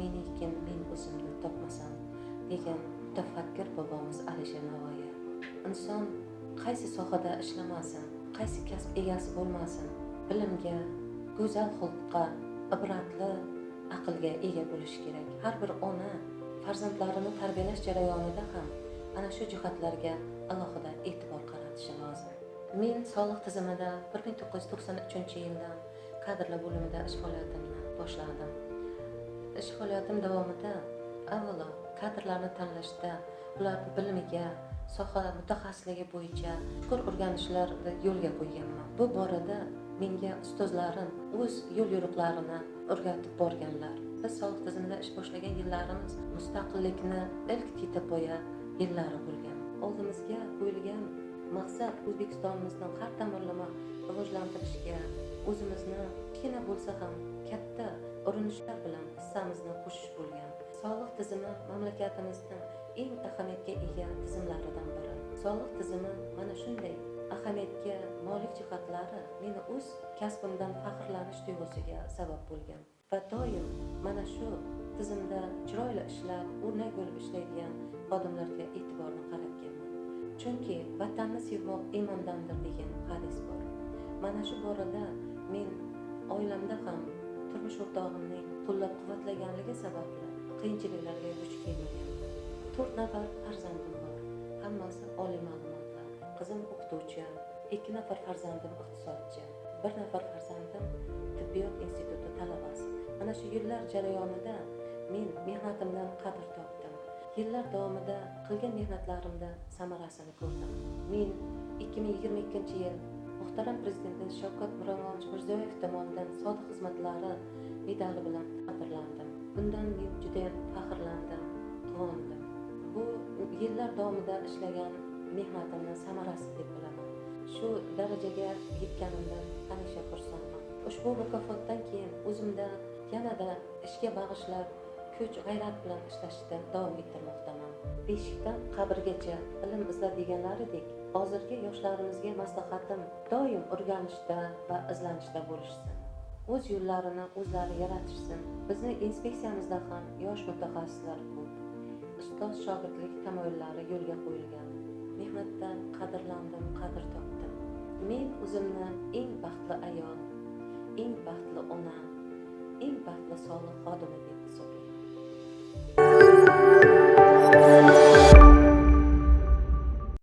meniki men o'zimni topmasam degan mutafakkir bobomiz Alisher Navoiy. Inson qaysi sohada ishlamasin, qaysi kasb egasi bo'lmasin, bilimga, go'zal xulqqa, ibratli aqlga ega bo'lishi kerak. Har bir ona farzandlarini tarbiyalash jarayonida ham ana shu jihatlarga alohida e'tibor qaratishi lozim. Men soliq tizimida 1993-yildan kadrlar bo'limida ish faoliyatimni boshladim. Ish faoliyatim davomida avvalo kadrlarni tanlashda ularning bilimiga, soha mutaxassisligi bo'yicha chuqur o'rganishlarni yo'lga qo'yganman. Bu borada menga ustozlarim o'z yo'l yo'riqlarini o'rgatib borganlar. Biz soliq tizimida ish boshlagan yillarimiz mustaqillikni ilk tetapoya yillari bo'lgan. Oldimizga qo'yilgan maqsad O'zbekistonimizni har tomonlama rivojlantirishga, o'zimizni kichkina bo'lsa ham katta urinishlar bilan hissamizni qo'shish bo'lgan. Soliq tizimi mamlakatimizning eng ahamiyatga ega tizimlaridan biri. Soliq tizimi mana shunday ahamiyatga molik jihatlari meni o'z kasbimdan faxrlanish tuyg'usiga sabab bo'lgan. Va doim mana shu tizimda chiroyli ishlab, o'rnak bo'lib ishlaydigan xodimlarga e'tiborni qaratganman. Chunki vatanni sevmoq iymondandir degan hadis bor. Mana shu borada men oilamda ham turmush o'rtog'imning qo'llab-quvvatlaganligi sababli qiyinchiliklarga duch kelmagan. 4 nafar farzandim bor. Hammasi oliy ma'lumotlar. Qizim o'qituvchi, 2 nafar farzandim iqtisodchi, 1 nafar farzandim tibbiyot instituti talabasi. Mana shu yillar jarayonida men mehnatimdan qadr topdim. Yillar davomida qilgan mehnatlarimda samarasini ko'rdim. Men 2022-yil Muhtaram Prezidentimiz Shavkat Mirziyoyev tomonidan sodiq xizmatlari medali bilan taqdirlandim. Bundan men juda faxrlandim, quvondim. Bu yillar davomida ishlagan mehnatimning samarasi deb bilaman. Shu darajaga yetganimdan hamisha xursandman. Ushbu mukofotdan keyin o'zimda yanada ishga bag'ishlab kuch g'ayrat bilan ishlashda davom ettirmoqdaman. Beshikdan qabrgacha ilm izla deganlaridek, hozirgi yoshlarimizga maslahatim doim o'rganishda va izlanishda bo'lishsin. O'z yo'llarini o'zlari yaratishsin. Bizning inspeksiyamizda ham yosh mutaxassislar ko'p. Ustoz shogirdlik tamoyillari yo'lga qo'yilgan. Mehnatdan qadrlandim, qadr topdim. Men o'zimni eng baxtli ayol, eng baxtli ona, eng baxtli soliq xodimi